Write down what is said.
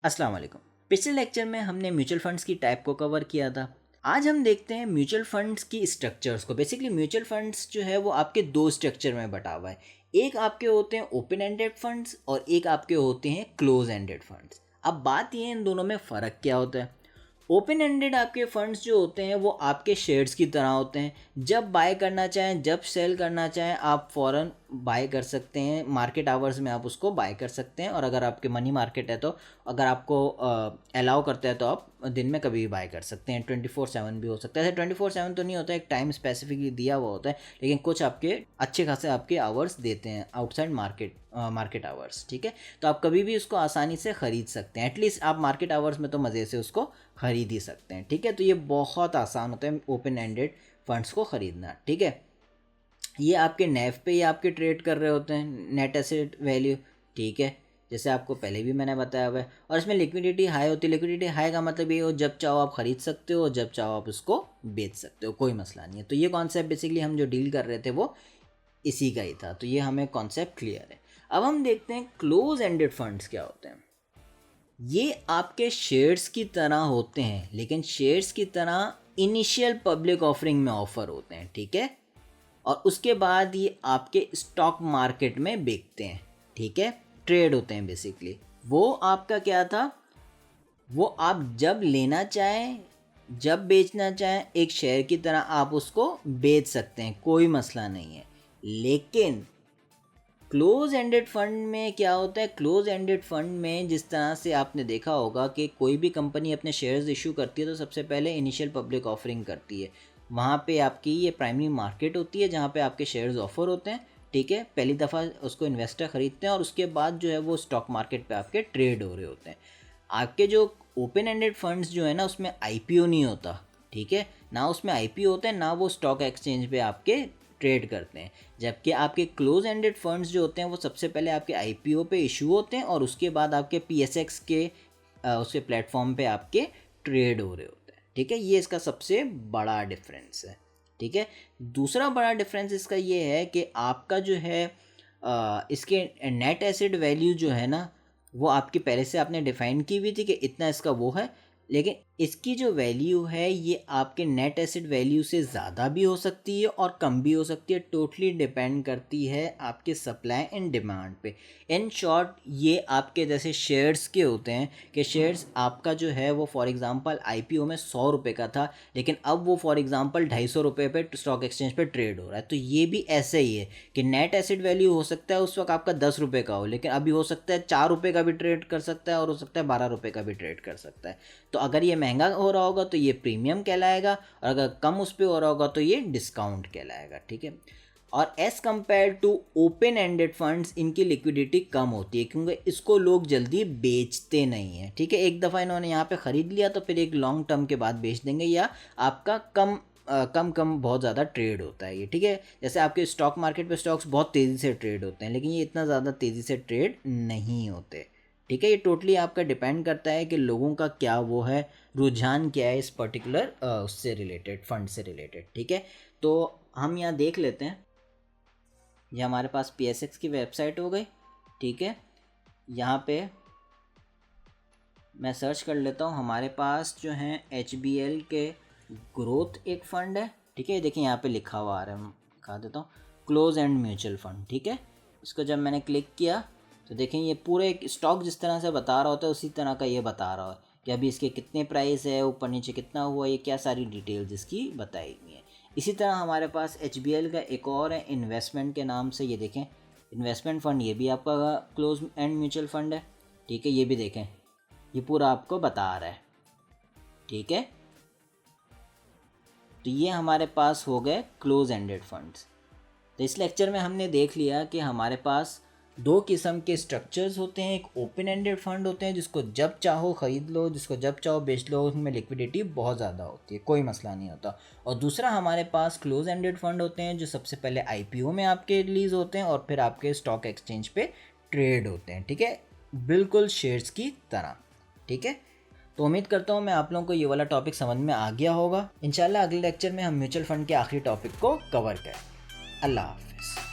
अस्सलाम वालेकुम। पिछले लेक्चर में हमने म्यूचुअल फंड्स की टाइप को कवर किया था। आज हम देखते हैं म्यूचुअल फंड्स की स्ट्रक्चर्स को। बेसिकली म्यूचुअल फंड्स जो है वो आपके दो स्ट्रक्चर में बटा हुआ है। एक आपके होते हैं ओपन एंडेड फंड्स और एक आपके होते हैं क्लोज एंडेड फंड्स। अब बात ये है इन दोनों में फ़र्क क्या होता है। ओपन एंडेड आपके फंड्स जो होते हैं वो आपके शेयर्स की तरह होते हैं। जब बाय करना चाहें, जब सेल करना चाहें, आप फ़ौरन बाय कर सकते हैं। मार्केट आवर्स में आप उसको बाय कर सकते हैं और अगर आपके मनी मार्केट है तो अगर आपको अलाउ करता है तो आप दिन में कभी भी बाय कर सकते हैं। 24/7 भी हो सकता है। ऐसे 24/7 तो नहीं होता है, एक टाइम स्पेसिफिकली दिया हुआ होता है, लेकिन कुछ आपके अच्छे खासे आपके आवर्स देते हैं आउटसाइड मार्केट आवर्स। ठीक है, तो आप कभी भी उसको आसानी से ख़रीद सकते हैं। एटलीस्ट आप मार्केट आवर्स में तो मज़े से उसको ख़रीद ही सकते हैं। ठीक है, तो ये बहुत आसान होता है ओपन एंडेड फंड्स को ख़रीदना। ठीक है, ये आपके नेव पे ही आपके ट्रेड कर रहे होते हैं, नेट एसेट वैल्यू। ठीक है, जैसे आपको पहले भी मैंने बताया हुआ है। और इसमें लिक्विडिटी हाई होती है। लिक्विडिटी हाई का मतलब ये हो जब चाहो आप ख़रीद सकते हो, जब चाहो आप उसको बेच सकते हो, कोई मसला नहीं है। तो ये कॉन्सेप्ट बेसिकली हम जो डील कर रहे थे वो इसी का ही था। तो ये हमें कॉन्सेप्ट क्लियर है। अब हम देखते हैं क्लोज एंडेड फंड्स क्या होते हैं। ये आपके शेयर्स की तरह होते हैं, लेकिन शेयर्स की तरह इनिशियल पब्लिक ऑफरिंग में ऑफर होते हैं। ठीक है, और उसके बाद ये आपके स्टॉक मार्केट में बिकते हैं। ठीक है, ट्रेड होते हैं बेसिकली। वो आपका क्या था, वो आप जब लेना चाहें, जब बेचना चाहें, एक शेयर की तरह आप उसको बेच सकते हैं, कोई मसला नहीं है। लेकिन क्लोज एंडेड फंड में क्या होता है, क्लोज एंडेड फंड में जिस तरह से आपने देखा होगा कि कोई भी कंपनी अपने शेयर्स इशू करती है तो सबसे पहले इनिशियल पब्लिक ऑफरिंग करती है। वहाँ पे आपकी ये प्राइमरी मार्केट होती है जहाँ पे आपके शेयर्स ऑफर होते हैं। ठीक है, पहली दफ़ा उसको इन्वेस्टर ख़रीदते हैं और उसके बाद जो है वो स्टॉक मार्केट पे आपके ट्रेड हो रहे होते हैं। आपके जो ओपन एंडेड फंड्स जो है ना उसमें आईपीओ नहीं होता। ठीक है, ना उसमें आईपीओ होता है, ना वो स्टॉक एक्सचेंज पे आपके ट्रेड करते हैं। जबकि आपके क्लोज एंडेड फंड्स जो होते हैं वो सबसे पहले आपके आईपीओ पे इशू होते हैं और उसके बाद आपके पीएसएक्स के उसके प्लेटफॉर्म पे आपके ट्रेड हो रहे होते हैं। ठीक है, ये इसका सबसे बड़ा डिफरेंस है। ठीक है, दूसरा बड़ा डिफरेंस इसका ये है कि आपका जो है इसके नेट एसेट वैल्यू जो है ना वो आपकी पहले से आपने डिफाइन की हुई थी कि इतना इसका वो है, लेकिन इसकी जो वैल्यू है ये आपके नेट एसेट वैल्यू से ज़्यादा भी हो सकती है और कम भी हो सकती है। टोटली डिपेंड करती है आपके सप्लाई एंड डिमांड पे। इन शॉर्ट ये आपके जैसे शेयर्स के होते हैं कि शेयर्स आपका जो है वो फॉर एग्जांपल आईपीओ में 100 रुपये का था, लेकिन अब वो फॉर एग्जांपल 250 रुपये पे स्टॉक एक्सचेंज पे ट्रेड हो रहा है। तो ये भी ऐसे ही है कि नेट एसेट वैल्यू हो सकता है उस वक्त आपका 10 रुपये का हो, लेकिन अभी हो सकता है 4 रुपये का भी ट्रेड कर सकता है और हो सकता है 12 रुपये का भी ट्रेड कर सकता है। तो अगर ये महंगा हो रहा होगा तो ये प्रीमियम कहलाएगा और अगर कम उस पर हो रहा होगा तो ये डिस्काउंट कहलाएगा। ठीक है, और as compare to open ended funds इनकी लिक्विडिटी कम होती है क्योंकि इसको लोग जल्दी बेचते नहीं हैं। ठीक है, एक दफ़ा इन्होंने यहाँ पे ख़रीद लिया तो फिर एक लॉन्ग टर्म के बाद बेच देंगे या आपका कम बहुत ज़्यादा ट्रेड होता है ये। ठीक है, जैसे आपके स्टॉक मार्केट पे स्टॉक्स बहुत तेज़ी से ट्रेड होते हैं, लेकिन ये इतना ज़्यादा तेज़ी से ट्रेड नहीं होते। ठीक है, ये टोटली आपका डिपेंड करता है कि लोगों का क्या वो है, रुझान क्या है इस पर्टिकुलर उससे रिलेटेड, फंड से रिलेटेड। ठीक है, तो हम यहाँ देख लेते हैं। ये हमारे पास पीएसएक्स की वेबसाइट हो गई। ठीक है, यहाँ पे मैं सर्च कर लेता हूँ। हमारे पास जो है एचबीएल के ग्रोथ एक फ़ंड है। ठीक है, देखिए यहाँ पे लिखा हुआ आ रहा है, मैं दिखा देता हूँ, क्लोज एंड म्यूचुअल फंड। ठीक है, इसको जब मैंने क्लिक किया तो देखें ये पूरे एक स्टॉक जिस तरह से बता रहा होता है उसी तरह का ये बता रहा है कि अभी इसके कितने प्राइस है, ऊपर नीचे कितना हुआ, ये क्या सारी डिटेल्स इसकी बताई हुई है। इसी तरह हमारे पास एचबीएल का एक और है इन्वेस्टमेंट के नाम से, ये देखें इन्वेस्टमेंट फ़ंड, ये भी आपका क्लोज एंड म्यूचुअल फंड है। ठीक है, ये भी देखें ये पूरा आपको बता रहा है। ठीक है, तो ये हमारे पास हो गए क्लोज एंडेड फंड्स। तो इस लेक्चर में हमने देख लिया कि हमारे पास दो किस्म के स्ट्रक्चर्स होते हैं। एक ओपन एंडेड फंड होते हैं जिसको जब चाहो ख़रीद लो, जिसको जब चाहो बेच लो, उसमें लिक्विडिटी बहुत ज़्यादा होती है, कोई मसला नहीं होता। और दूसरा हमारे पास क्लोज एंडेड फंड होते हैं जो सबसे पहले आईपीओ में आपके रिलीज़ होते हैं और फिर आपके स्टॉक एक्सचेंज पे ट्रेड होते हैं। ठीक है, बिल्कुल शेयर्स की तरह। ठीक है, तो उम्मीद करता हूँ मैं आप लोगों को ये वाला टॉपिक समझ में आ गया होगा। इंशाल्लाह अगले लेक्चर में हम म्यूचुअल फंड के आखिरी टॉपिक को कवर करें। अल्लाह हाफिज़।